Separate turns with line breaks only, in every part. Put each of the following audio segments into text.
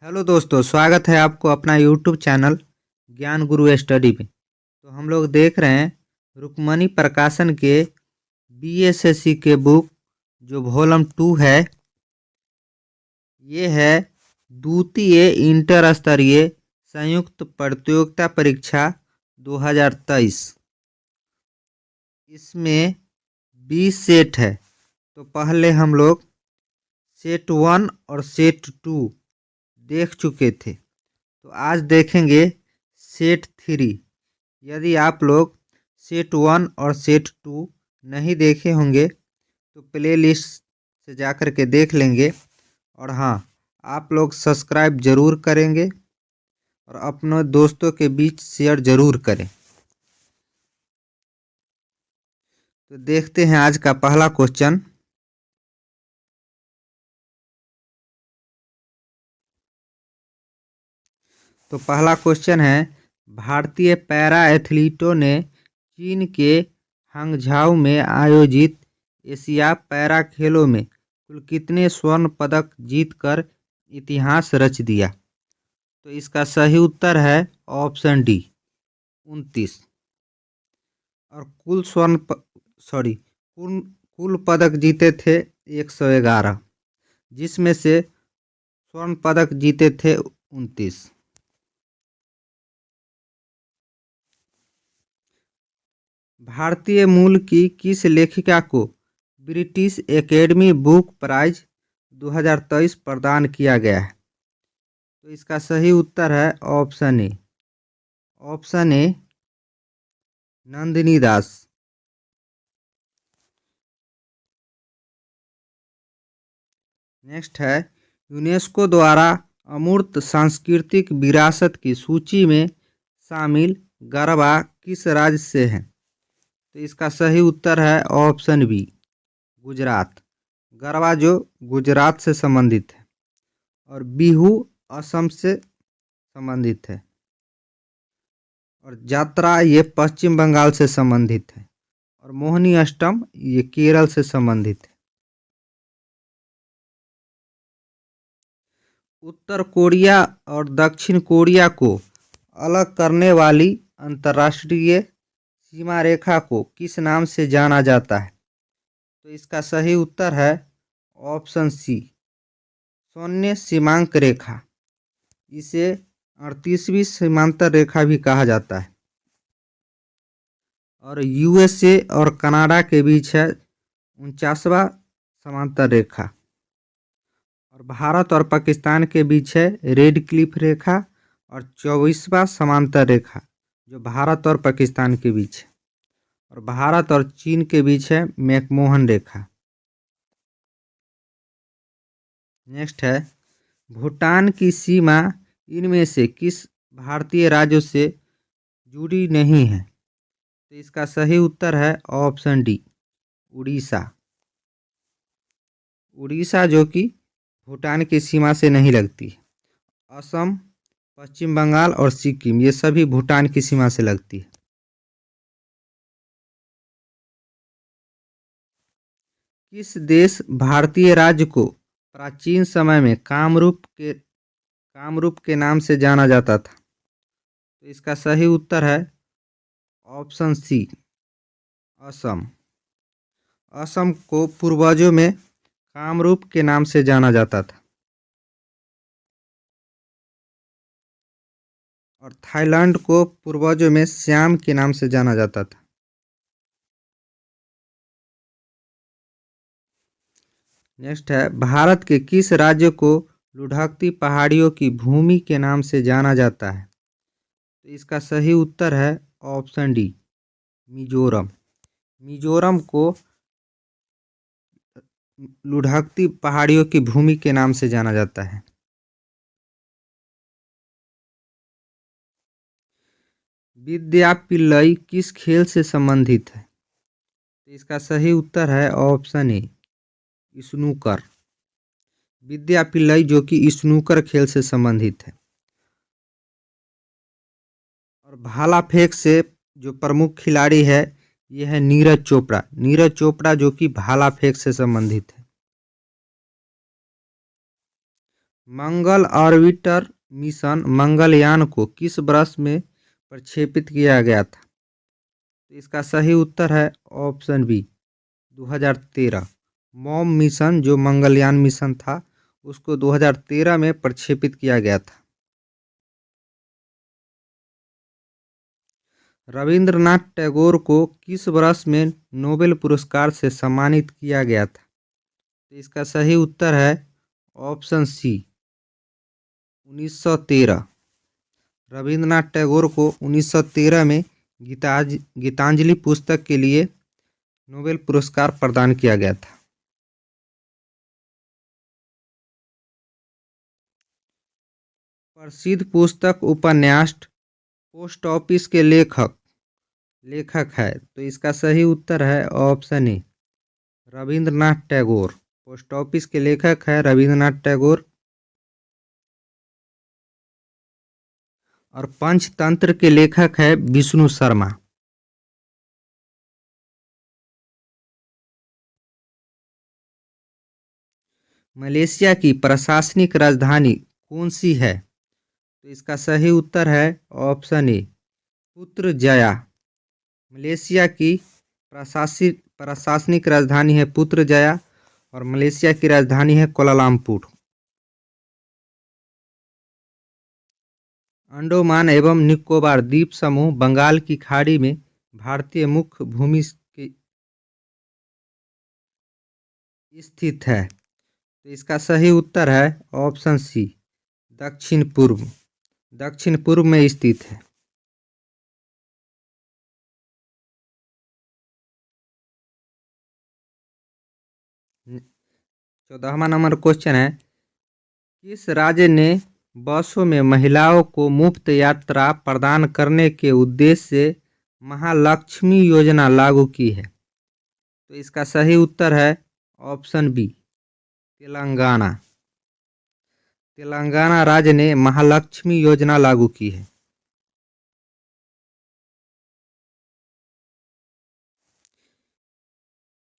Hello दोस्तों, स्वागत है आपको अपना यूट्यूब चैनल ज्ञान गुरु स्टडी में। तो हम लोग देख रहे हैं रुक्मणी प्रकाशन के बीएसएससी के बुक जो वॉल्यूम 2 है। ये है द्वितीय इंटर स्तरीय संयुक्त प्रतियोगिता परीक्षा 2023। इसमें 20 सेट है। तो पहले हम लोग सेट 1 और सेट 2 देख चुके थे। तो आज देखेंगे सेट 3। यदि आप लोग सेट 1 और सेट 2 नहीं देखे होंगे तो प्ले लिस्ट से जा कर के देख लेंगे। और हाँ, आप लोग सब्सक्राइब ज़रूर करेंगे और अपने दोस्तों के बीच शेयर ज़रूर करें। तो देखते हैं आज का पहला क्वेश्चन। तो पहला क्वेश्चन है, भारतीय पैरा एथलीटों ने चीन के हांगझाऊ में आयोजित एशिया पैरा खेलों में कुल कितने स्वर्ण पदक जीतकर इतिहास रच दिया? तो इसका सही उत्तर है ऑप्शन डी, 29। और कुल पदक जीते थे 111, जिसमें से स्वर्ण पदक जीते थे 29। भारतीय मूल की किस लेखिका को ब्रिटिश एकेडमी बुक प्राइज 2023 प्रदान किया गया है? तो इसका सही उत्तर है ऑप्शन ए, नंदिनी दास। नेक्स्ट है, यूनेस्को द्वारा अमूर्त सांस्कृतिक विरासत की सूची में शामिल गरबा किस राज्य से है? तो इसका सही उत्तर है ऑप्शन बी, गुजरात। गरबा जो गुजरात से संबंधित है और बिहू असम से संबंधित है और जात्रा ये पश्चिम बंगाल से संबंधित है और मोहिनी अष्टम ये केरल से संबंधित है। उत्तर कोरिया और दक्षिण कोरिया को अलग करने वाली अंतर्राष्ट्रीय सीमा रेखा को किस नाम से जाना जाता है? तो इसका सही उत्तर है ऑप्शन सी, शून्य सीमांक रेखा। इसे 38वीं सीमांतर रेखा भी कहा जाता है और यूएसए और कनाडा के बीच है 49वां समांतर रेखा और भारत और पाकिस्तान के बीच है रेड क्लिफ रेखा और 24वां समांतर रेखा जो भारत और पाकिस्तान के बीच है और भारत और चीन के बीच है मैकमोहन रेखा। नेक्स्ट है, भूटान की सीमा इनमें से किस भारतीय राज्यों से जुड़ी नहीं है? तो इसका सही उत्तर है ऑप्शन डी, उड़ीसा। उड़ीसा जो कि भूटान की सीमा से नहीं लगती है। असम, पश्चिम बंगाल और सिक्किम ये सभी भूटान की सीमा से लगती है। किस देश भारतीय राज्य को प्राचीन समय में कामरूप के नाम से जाना जाता था? तो इसका सही उत्तर है ऑप्शन सी, असम। असम को पूर्वजों में कामरूप के नाम से जाना जाता था और थाईलैंड को पूर्वजों में श्याम के नाम से जाना जाता था। नेक्स्ट है, भारत के किस राज्य को लुढ़कती पहाड़ियों की भूमि के नाम से जाना जाता है? तो इसका सही उत्तर है ऑप्शन डी, मिजोरम। मिजोरम को लुढ़कती पहाड़ियों की भूमि के नाम से जाना जाता है। विद्या पिल्लई किस खेल से संबंधित है? तो इसका सही उत्तर है ऑप्शन ए, स्नूकर। विद्या पिल्लई जो कि स्नूकर खेल से संबंधित है और भाला फेंक से जो प्रमुख खिलाड़ी है यह है नीरज चोपड़ा। नीरज चोपड़ा जो कि भाला फेंक से संबंधित है। मंगल ऑर्बिटर मिशन मंगलयान को किस वर्ष में प्रक्षेपित किया गया था? तो इसका सही उत्तर है ऑप्शन बी 2013। मॉम मिशन जो मंगलयान मिशन था उसको 2013 में प्रक्षेपित किया गया था। रविंद्रनाथ टैगोर को किस वर्ष में नोबेल पुरस्कार से सम्मानित किया गया था? तो इसका सही उत्तर है ऑप्शन सी 1913। रविंद्रनाथ टैगोर को 1913 में गीतांजलि पुस्तक के लिए नोबेल पुरस्कार प्रदान किया गया था। प्रसिद्ध पुस्तक उपन्यास पोस्ट ऑफिस के लेखक है, तो इसका सही उत्तर है ऑप्शन ए रविंद्रनाथ टैगोर। पोस्ट ऑफिस के लेखक है रविंद्रनाथ टैगोर। और पंचतंत्र के लेखक है विष्णु शर्मा। मलेशिया की प्रशासनिक राजधानी कौन सी है? तो इसका सही उत्तर है ऑप्शन ए पुत्रजया। मलेशिया की प्रशासनिक राजधानी है पुत्रजया और मलेशिया की राजधानी है कोलालमपुर। अंडमान एवं निकोबार द्वीप समूह बंगाल की खाड़ी में भारतीय मुख्य भूमि के स्थित है, तो इसका सही उत्तर है ऑप्शन सी दक्षिण पूर्व में स्थित है। चौदहवां नंबर क्वेश्चन है, किस राज्य ने बसों में महिलाओं को मुफ्त यात्रा प्रदान करने के उद्देश्य से महालक्ष्मी योजना लागू की है? तो इसका सही उत्तर है ऑप्शन बी तेलंगाना। तेलंगाना राज्य ने महालक्ष्मी योजना लागू की है।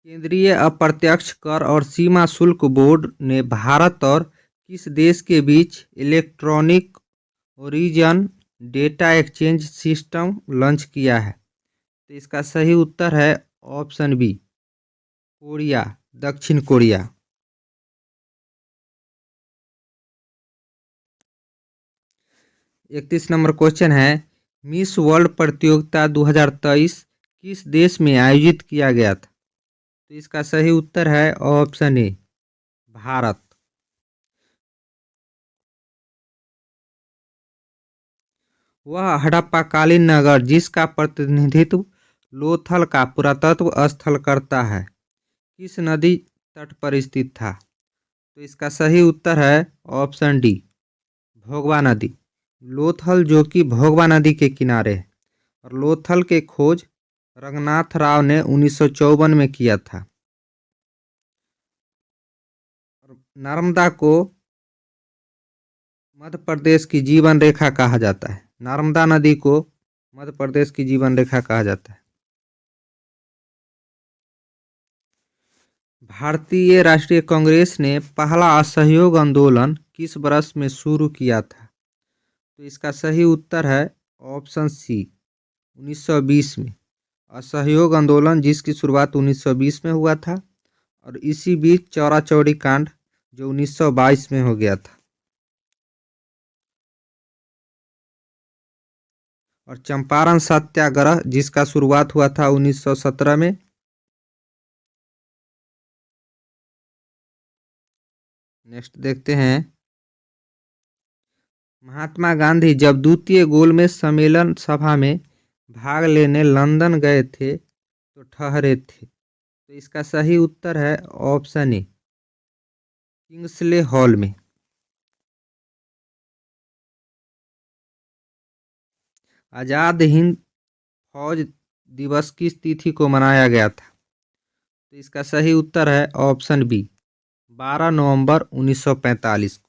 केंद्रीय अप्रत्यक्ष कर और सीमा शुल्क बोर्ड ने भारत और किस देश के बीच electronic origin data exchange system launch किया है? तो इसका सही उत्तर है ऑप्शन बी कोरिया, दक्षिण कोरिया। 31 नंबर क्वेश्चन है, मिस वर्ल्ड प्रतियोगिता 2023 किस देश में आयोजित किया गया था? तो इसका सही उत्तर है ऑप्शन ए भारत। वह हड़प्पाकालीन नगर जिसका प्रतिनिधित्व लोथल का पुरातत्व स्थल करता है किस नदी तट पर स्थित था? तो इसका सही उत्तर है ऑप्शन डी भोगवा नदी। लोथल जो कि भोगवा नदी के किनारे है और लोथल के खोज रंगनाथ राव ने 1954 में किया था। नर्मदा को मध्य प्रदेश की जीवन रेखा कहा जाता है। नर्मदा नदी को मध्य प्रदेश की जीवन रेखा कहा जाता है। भारतीय राष्ट्रीय कांग्रेस ने पहला असहयोग आंदोलन किस वर्ष में शुरू किया था? तो इसका सही उत्तर है ऑप्शन सी 1920 में। असहयोग आंदोलन जिसकी शुरुआत 1920 में हुआ था और इसी बीच चौरा चौड़ी कांड जो 1922 में हो गया था। और चंपारण सत्याग्रह जिसका शुरुआत हुआ था 1917 में। नेक्स्ट देखते हैं, महात्मा गांधी जब द्वितीय गोलमेज सम्मेलन सभा में भाग लेने लंदन गए थे तो ठहरे थे? तो इसका सही उत्तर है ऑप्शन ए किंग्सले हॉल में। आज़ाद हिंद फौज दिवस किस तिथि को मनाया गया था? तो इसका सही उत्तर है ऑप्शन बी 12 नवंबर 1945 को।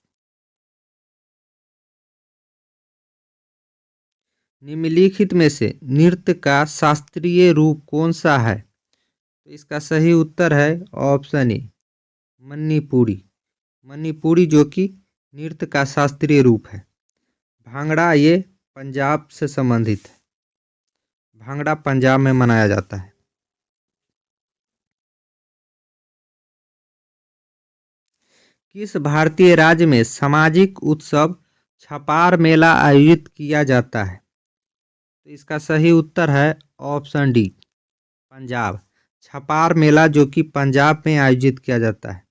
निम्नलिखित में से नृत्य का शास्त्रीय रूप कौन सा है? तो इसका सही उत्तर है ऑप्शन ए मणिपुरी। मणिपुरी जो कि नृत्य का शास्त्रीय रूप है। भांगड़ा ये पंजाब से संबंधित है। भांगड़ा पंजाब में मनाया जाता है। किस भारतीय राज्य में सामाजिक उत्सव छपार मेला आयोजित किया जाता है? तो इसका सही उत्तर है ऑप्शन डी, पंजाब। छपार मेला जो कि पंजाब में आयोजित किया जाता है।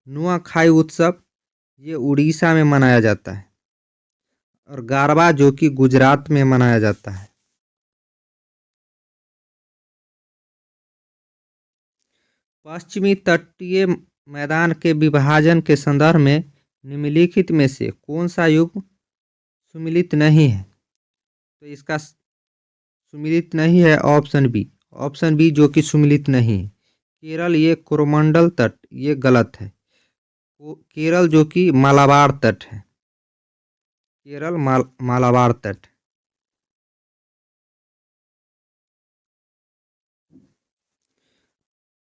नुआखाई उत्सव ये उड़ीसा में मनाया जाता है और गारबा जो कि गुजरात में मनाया जाता है। पश्चिमी तटीय मैदान के विभाजन के संदर्भ में निम्नलिखित में से कौन सा युग सुमिलित नहीं है? तो इसका सुमिलित नहीं है ऑप्शन बी। ऑप्शन बी जो कि सुमिलित नहीं है। केरल ये कोरोमंडल तट, ये गलत है। केरल जो कि मालाबार तट है। केरल मालाबार तट।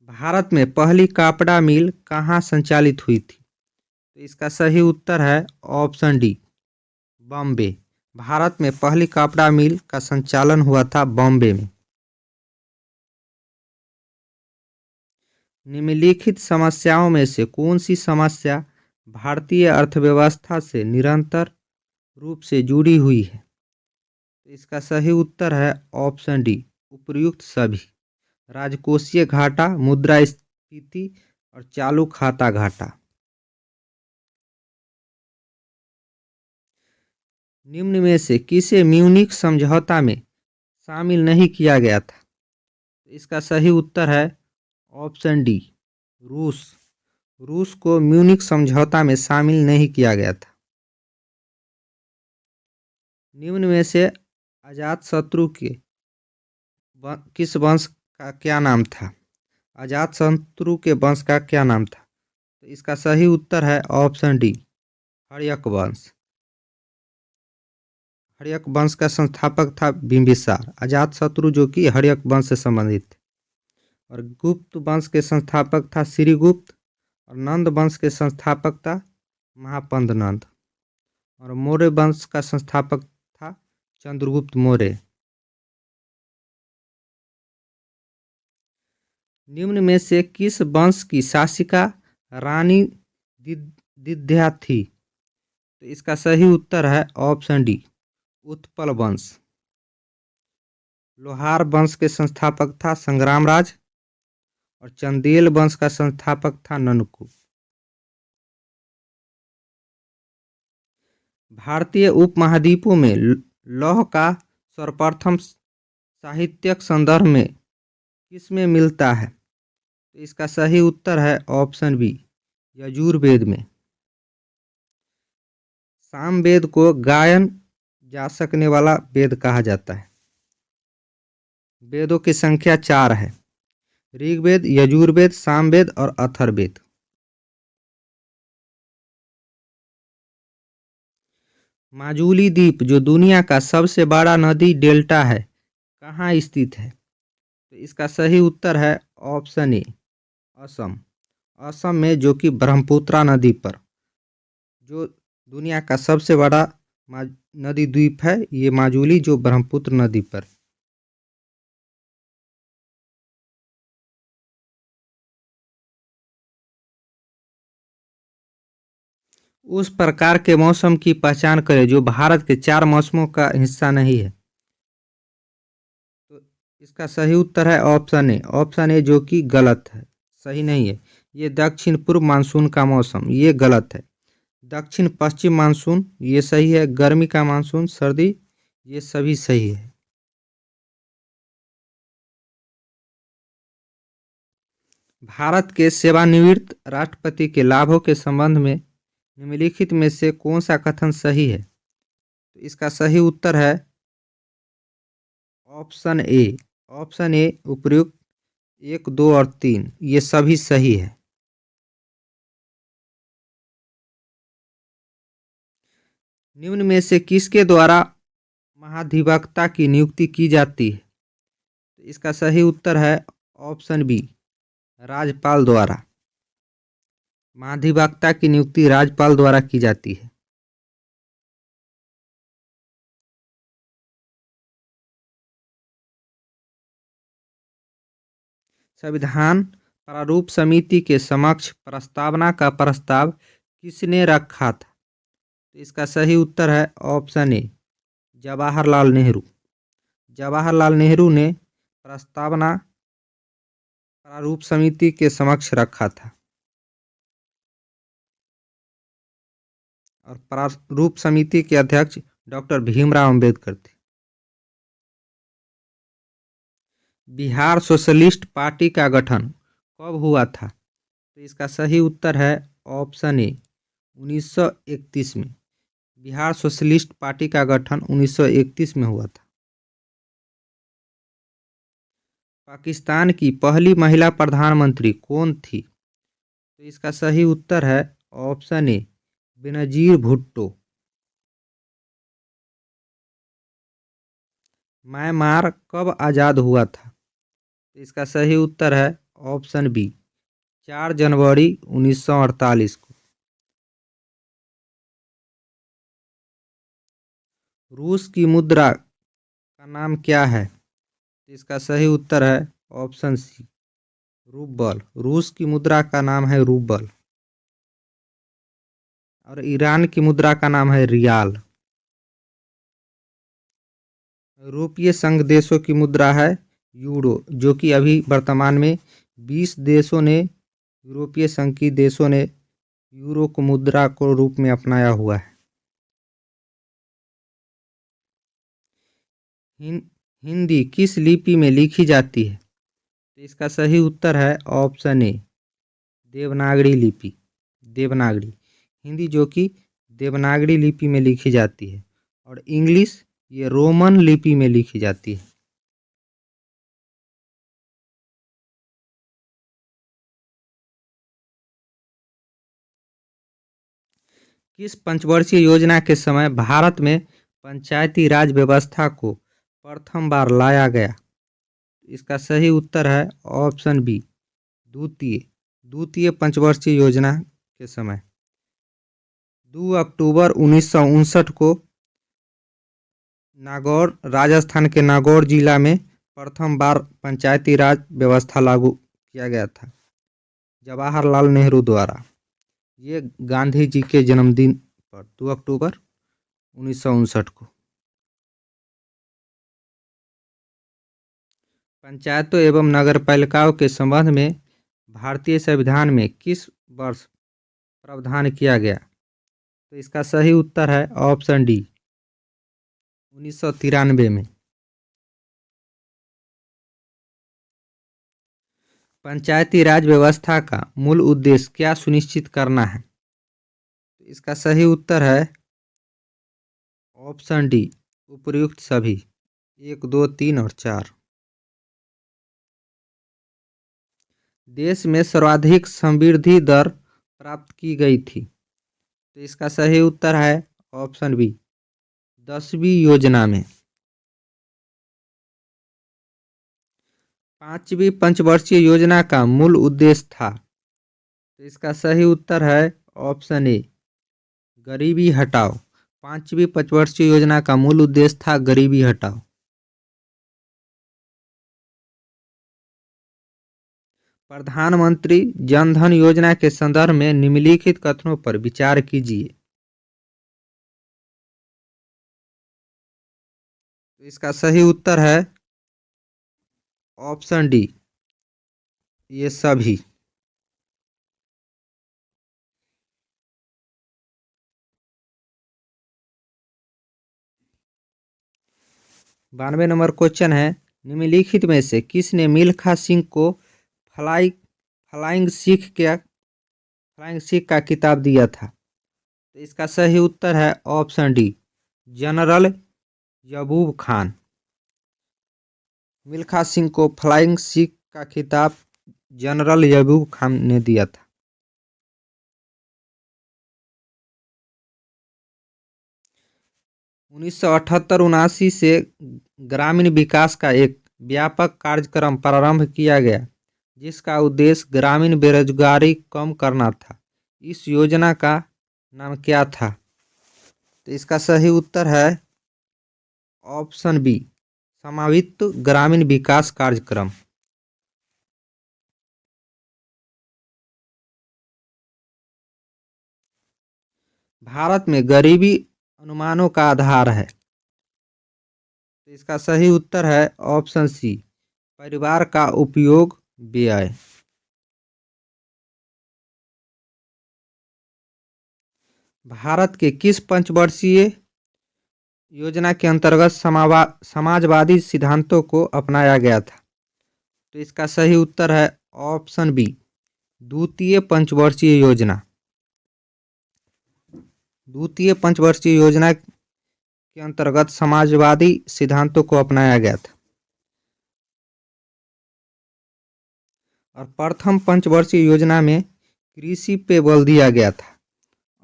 भारत में पहली कपड़ा मिल कहाँ संचालित हुई थी? तो इसका सही उत्तर है ऑप्शन डी, बॉम्बे। भारत में पहली कपड़ा मिल का संचालन हुआ था बॉम्बे में। निम्नलिखित समस्याओं में से कौन सी समस्या भारतीय अर्थव्यवस्था से निरंतर रूप से जुड़ी हुई है? इसका सही उत्तर है ऑप्शन डी, उपर्युक्त सभी। राजकोषीय घाटा, मुद्रास्फीति और चालू खाता घाटा। निम्न में से किसे म्यूनिख समझौता में शामिल नहीं किया गया था? इसका सही उत्तर है ऑप्शन डी, रूस। रूस को म्यूनिख समझौता में शामिल नहीं किया गया था। निम्न में से अजातशत्रु के किस वंश का क्या नाम था? अजातशत्रु के वंश का क्या नाम था? तो इसका सही उत्तर है ऑप्शन डी, हर्यक वंश। हर्यक वंश का संस्थापक था बिंबिसार। अजातशत्रु जो कि हर्यक वंश से संबंधित थे। और गुप्त वंश के संस्थापक था श्रीगुप्त। और नंद वंश के संस्थापक था महापंद नंद। और मौर्य वंश का संस्थापक था चंद्रगुप्त मौर्य। निम्न में से किस वंश की शासिका रानी दिद्या थी? तो इसका सही उत्तर है ऑप्शन डी, उत्पल वंश। लोहार वंश के संस्थापक था संग्रामराज। और चंदेल वंश का संस्थापक था ननकू। भारतीय उपमहाद्वीपों में लौह का सर्वप्रथम साहित्यिक संदर्भ में किसमें मिलता है? तो इसका सही उत्तर है ऑप्शन बी, यजुर्वेद में। सामवेद को गायन जा सकने वाला वेद कहा जाता है। वेदों की संख्या 4 है, ऋग्वेद, यजुर्वेद, सामवेद और अथर्ववेद। माजुली द्वीप जो दुनिया का सबसे बड़ा नदी डेल्टा है कहाँ स्थित है? तो इसका सही उत्तर है ऑप्शन ए, असम। असम में जो कि ब्रह्मपुत्रा नदी पर, जो दुनिया का सबसे बड़ा नदी द्वीप है, ये माजुली जो ब्रह्मपुत्र नदी पर। उस प्रकार के मौसम की पहचान करें जो भारत के 4 मौसमों का हिस्सा नहीं है। तो इसका सही उत्तर है ऑप्शन ए। ऑप्शन ए जो कि गलत है, सही नहीं है। ये दक्षिण पूर्व मानसून का मौसम, ये गलत है। दक्षिण पश्चिम मानसून ये सही है। गर्मी का मानसून, सर्दी, ये सभी सही है। भारत के सेवानिवृत्त राष्ट्रपति के लाभों के संबंध में निम्नलिखित में से कौन सा कथन सही है? तो इसका सही उत्तर है ऑप्शन ए। ऑप्शन ए उपर्युक्त 1, 2 और 3 ये सभी सही है। निम्न में से किसके द्वारा महाधिवक्ता की नियुक्ति की जाती है? तो इसका सही उत्तर है ऑप्शन बी, राज्यपाल द्वारा। महाधिवक्ता की नियुक्ति राज्यपाल द्वारा की जाती है। संविधान प्रारूप समिति के समक्ष प्रस्तावना का प्रस्ताव किसने रखा था? तो इसका सही उत्तर है ऑप्शन ए, जवाहरलाल नेहरू। जवाहरलाल नेहरू ने प्रस्तावना प्रारूप समिति के समक्ष रखा था और प्रारूप समिति के अध्यक्ष डॉक्टर भीमराव अंबेडकर थे। बिहार सोशलिस्ट पार्टी का गठन कब हुआ था? तो इसका सही उत्तर है ऑप्शन ए, 1931 में। बिहार सोशलिस्ट पार्टी का गठन 1931 में हुआ था। पाकिस्तान की पहली महिला प्रधानमंत्री कौन थी? तो इसका सही उत्तर है ऑप्शन ए, बेनजीर भुट्टो। म्यांमार कब आज़ाद हुआ था? तो इसका सही उत्तर है ऑप्शन बी, 4 जनवरी 1948 को। रूस की मुद्रा का नाम क्या है? इसका सही उत्तर है ऑप्शन सी, रूबल। रूस की मुद्रा का नाम है रूबल और ईरान की मुद्रा का नाम है रियाल। यूरोपीय संघ देशों की मुद्रा है यूरो, जो कि अभी वर्तमान में 20 देशों ने, यूरोपीय संघ की देशों ने यूरो को मुद्रा को रूप में अपनाया हुआ है। हिंदी किस लिपि में लिखी जाती है? तो इसका सही उत्तर है ऑप्शन ए, देवनागरी लिपि। देवनागरी हिंदी जो कि देवनागरी लिपि में लिखी जाती है और इंग्लिश ये रोमन लिपि में लिखी जाती है। किस पंचवर्षीय योजना के समय भारत में पंचायती राज व्यवस्था को प्रथम बार लाया गया? इसका सही उत्तर है ऑप्शन बी, द्वितीय पंचवर्षीय योजना के समय। 2 अक्टूबर 1959 को नागौर, राजस्थान के नागौर जिला में प्रथम बार पंचायती राज व्यवस्था लागू किया गया था जवाहरलाल नेहरू द्वारा। ये गांधी जी के जन्मदिन पर 2 अक्टूबर 1959 को। पंचायतों एवं नगरपालिकाओं के संबंध में भारतीय संविधान में किस वर्ष प्रावधान किया गया? तो इसका सही उत्तर है ऑप्शन डी, 1993 में। पंचायती राज व्यवस्था का मूल उद्देश्य क्या सुनिश्चित करना है? तो इसका सही उत्तर है ऑप्शन डी, उपर्युक्त सभी 1, 2, 3 और 4। देश में सर्वाधिक समृद्धि दर प्राप्त की गई थी? तो इसका सही उत्तर है ऑप्शन बी, 10वीं योजना में। 5वीं पंचवर्षीय योजना का मूल उद्देश्य था? तो इसका सही उत्तर है ऑप्शन ए, गरीबी हटाओ। 5वीं पंचवर्षीय योजना का मूल उद्देश्य था गरीबी हटाओ। प्रधानमंत्री जन धन योजना के संदर्भ में निम्नलिखित कथनों पर विचार कीजिए। तो इसका सही उत्तर है ऑप्शन डी, ये सभी। बानवे नंबर क्वेश्चन है, निम्नलिखित में से किसने मिल्खा सिंह को फ्लाइंग सिख का खिताब दिया था? तो इसका सही उत्तर है option D, general Yaqub Khan. Milkha Singh को फ्लाइंग सिख का खिताब जनरल यबूब खान ने दिया था। उन्नीस सौ 78-79 से ग्रामीण विकास का एक व्यापक कार्यक्रम प्रारंभ किया गया जिसका उद्देश्य ग्रामीण बेरोजगारी कम करना था। इस योजना का नाम क्या था? तो इसका सही उत्तर है ऑप्शन बी, समावित ग्रामीण विकास कार्यक्रम। भारत में गरीबी अनुमानों का आधार है। तो इसका सही उत्तर है ऑप्शन सी, परिवार का उपयोग व्यय। भारत के किस पंचवर्षीय योजना के अंतर्गत समाजवादी सिद्धांतों को अपनाया गया था? तो इसका सही उत्तर है ऑप्शन बी, द्वितीय पंचवर्षीय योजना। द्वितीय पंचवर्षीय योजना के अंतर्गत समाजवादी सिद्धांतों को अपनाया गया था। और प्रथम पंचवर्षीय योजना में कृषि पे बल दिया गया था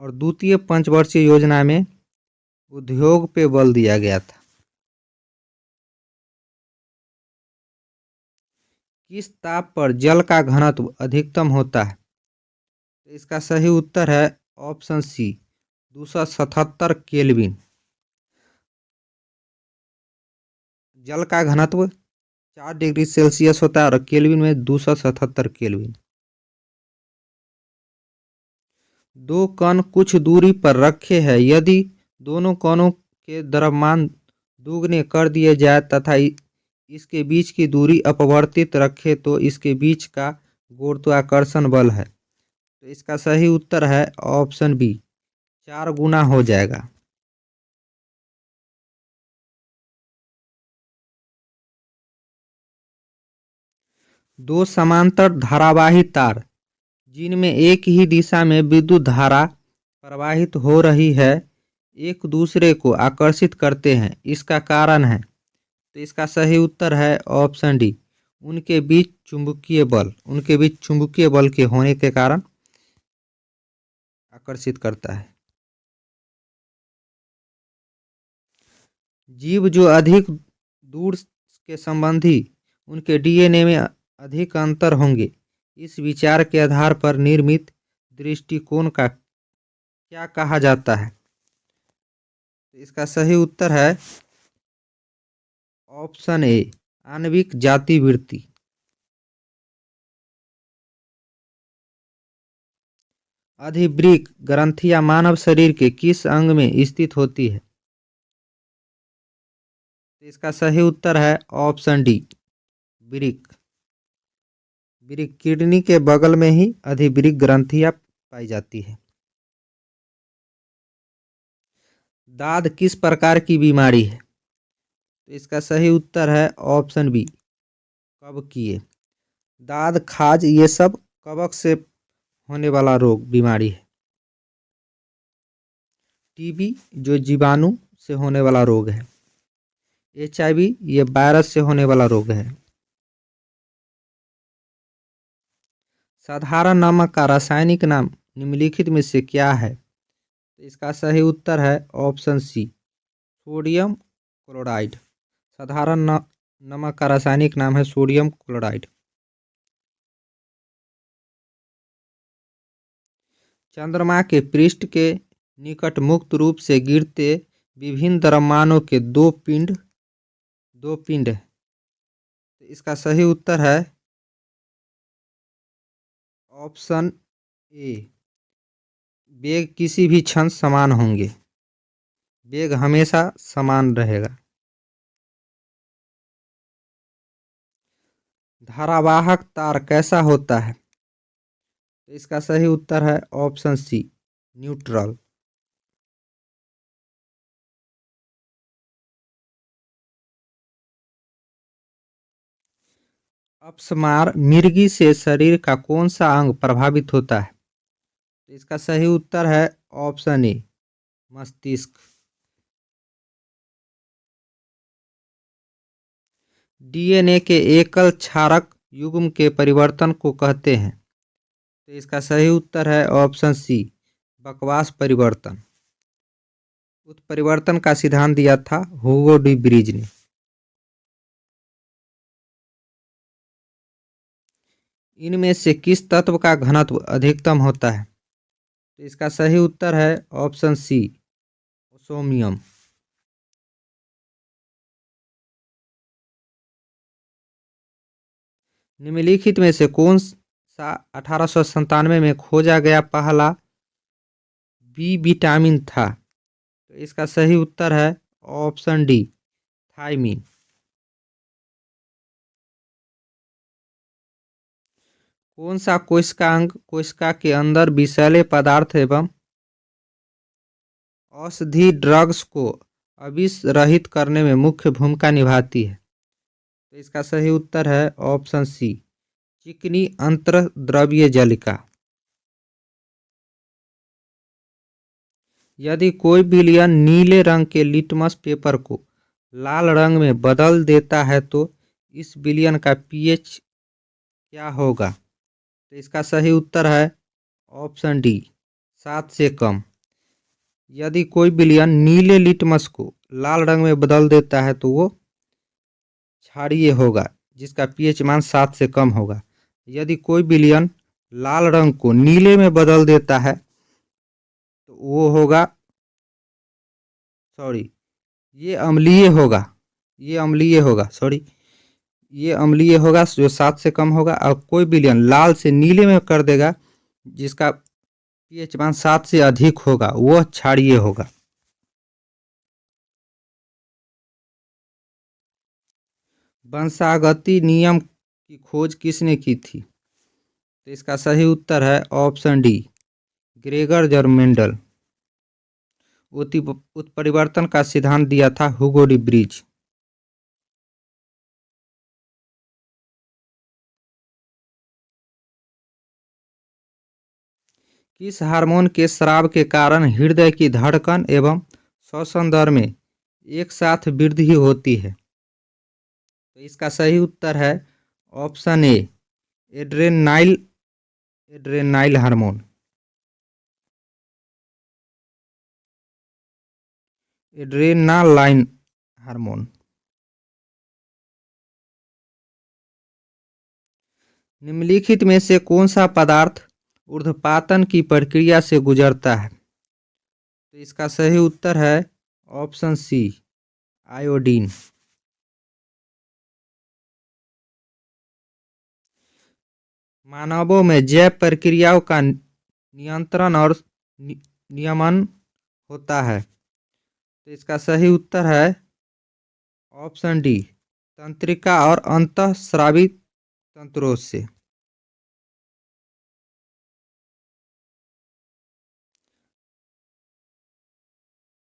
और द्वितीय पंचवर्षीय योजना में उद्योग पे बल दिया गया था। किस ताप पर जल का घनत्व अधिकतम होता है? तो इसका सही उत्तर है ऑप्शन सी, 277 केल्विन। जल का घनत्व 4 डिग्री सेल्सियस होता है और केल्विन में 277 केल्विन। दो कण कुछ दूरी पर रखे हैं, यदि दोनों कणों के द्रव्यमान दुगने कर दिए जाए तथा इसके बीच की दूरी अपवर्तित रखे तो इसके बीच का गुरुत्वाकर्षण बल है। तो इसका सही उत्तर है ऑप्शन बी, 4 गुना हो जाएगा। दो समांतर धारावाही तार जिनमें एक ही दिशा में विद्युत धारा प्रवाहित हो रही है, एक दूसरे को आकर्षित करते हैं, इसका कारण है? तो इसका सही उत्तर है ऑप्शन डी, उनके बीच चुंबकीय बल के होने के कारण आकर्षित करता है। जीव जो अधिक दूर के संबंधी उनके डीएनए में अधिक अंतर होंगे, इस विचार के आधार पर निर्मित दृष्टिकोण का क्या कहा जाता है? इसका सही उत्तर है ऑप्शन ए, आणविक जातिवृत्ति। अधिवृक्क ग्रंथियां मानव शरीर के किस अंग में स्थित होती है? इसका सही उत्तर है ऑप्शन डी, वृक्क। वृक्क किडनी के बगल में ही अधिवृक्क ग्रंथियां पाई जाती है। दाद किस प्रकार की बीमारी है? तो इसका सही उत्तर है ऑप्शन बी, कवकीय। दाद, खाज ये सब कवक से होने वाला बीमारी है। टीबी जो जीवाणु से होने वाला रोग है। HIV ये वायरस से होने वाला रोग है। साधारण नमक का रासायनिक नाम निम्नलिखित में से क्या है? तो इसका सही उत्तर है ऑप्शन सी, सोडियम क्लोराइड। साधारण नमक का रासायनिक नाम है सोडियम क्लोराइड। चंद्रमा के पृष्ठ के निकट मुक्त रूप से गिरते विभिन्न द्रव्यमानों के दो पिंड है। इसका सही उत्तर है ऑप्शन ए, वेग किसी भी क्षण समान होंगे। वेग हमेशा समान रहेगा। धारावाहक तार कैसा होता है? तो इसका सही उत्तर है ऑप्शन सी, न्यूट्रल। अपस्मार मिर्गी से शरीर का कौन सा अंग प्रभावित होता है? तो इसका सही उत्तर है ऑप्शन ए, मस्तिष्क। डीएनए के एकल क्षारक युग्म के परिवर्तन को कहते हैं। तो इसका सही उत्तर है ऑप्शन सी, बकवास परिवर्तन। उत्परिवर्तन का सिद्धांत दिया था ह्यूगो डी ब्रीज ने। इनमें से किस तत्व का घनत्व अधिकतम होता है? तो इसका सही उत्तर है ऑप्शन सी, ओसोमियम। निम्नलिखित में से कौन सा 1897 में खोजा गया पहला बी विटामिन था? तो इसका सही उत्तर है ऑप्शन डी, थायमीन। कौन सा कोशिकांग कोशिका के अंदर विषैले पदार्थ एवं औषधि ड्रग्स को अविष रहित करने में मुख्य भूमिका निभाती है? तो इसका सही उत्तर है ऑप्शन सी, चिकनी अंतर्द्रव्य जालिका। यदि कोई विलयन नीले रंग के लिटमस पेपर को लाल रंग में बदल देता है तो इस विलयन का पीएच क्या होगा? तो इसका सही उत्तर है ऑप्शन डी, 7 से कम। यदि कोई विलयन नीले लिटमस को लाल रंग में बदल देता है तो वो क्षारीय होगा, जिसका पीएच मान 7 से कम होगा। यदि कोई विलयन लाल रंग को नीले में बदल देता है तो वो होगा, सॉरी, ये अम्लीय होगा, ये अम्लीय होगा जो 7 से कम होगा। और कोई विलयन लाल से नीले में कर देगा जिसका पीएच मान 7 से अधिक होगा, वह क्षारीय होगा। वंशागति नियम की खोज किसने की थी? तो इसका सही उत्तर है ऑप्शन डी, ग्रेगर जर्मेंडल। उत्परिवर्तन का सिद्धांत दिया था हुगो डी ब्रिज। किस हार्मोन के स्राव के कारण हृदय की धड़कन एवं श्वसन दर में एक साथ वृद्धि होती है? तो इसका सही उत्तर है option A, adrenaline hormone. Adrenaline hormone. निम्नलिखित में से कौन सा पदार्थ ऊर्ध्वपातन की प्रक्रिया से गुजरता है? तो इसका सही उत्तर है ऑप्शन सी, आयोडीन। मानवों में जैव प्रक्रियाओं का नियंत्रण और नियमन होता है? तो इसका सही उत्तर है ऑप्शन डी, तंत्रिका और अंतःस्रावी तंत्रों से।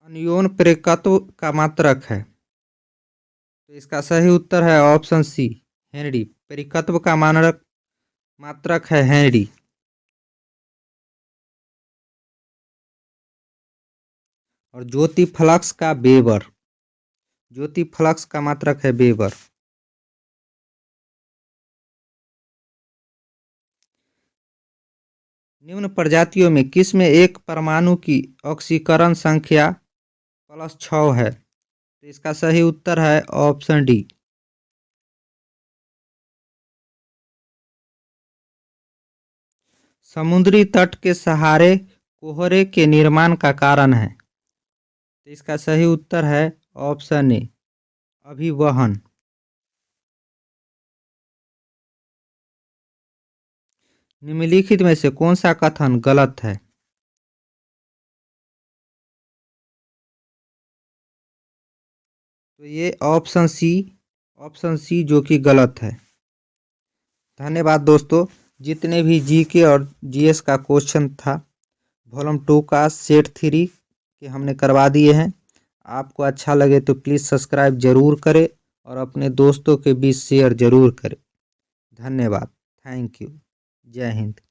अनियोन परिकत्व का मात्रक है? तो इसका सही उत्तर है ऑप्शन सी, हेनरी। परिकत्व का मात्रक है हेनरी। और ज्योति फ्लक्स का वेबर। ज्योति फ्लक्स का मात्रक है वेबर। निम्न प्रजातियों में किस में एक परमाणु की ऑक्सीकरण संख्या +6 है? तो इसका सही उत्तर है ऑप्शन डी, समुद्री तट के सहारे कोहरे के निर्माण का कारण है? तो इसका सही उत्तर है ऑप्शन ए, अभिवहन। निम्नलिखित में से कौन सा कथन गलत है? तो ये ऑप्शन सी जो कि गलत है। धन्यवाद दोस्तों। जितने भी जीके और जीएस का क्वेश्चन था वॉल्यूम 2 का सेट 3 के हमने करवा दिए हैं। आपको अच्छा लगे तो प्लीज़ सब्सक्राइब जरूर करें और अपने दोस्तों के बीच शेयर जरूर करें। धन्यवाद। Thank you. जय हिंद।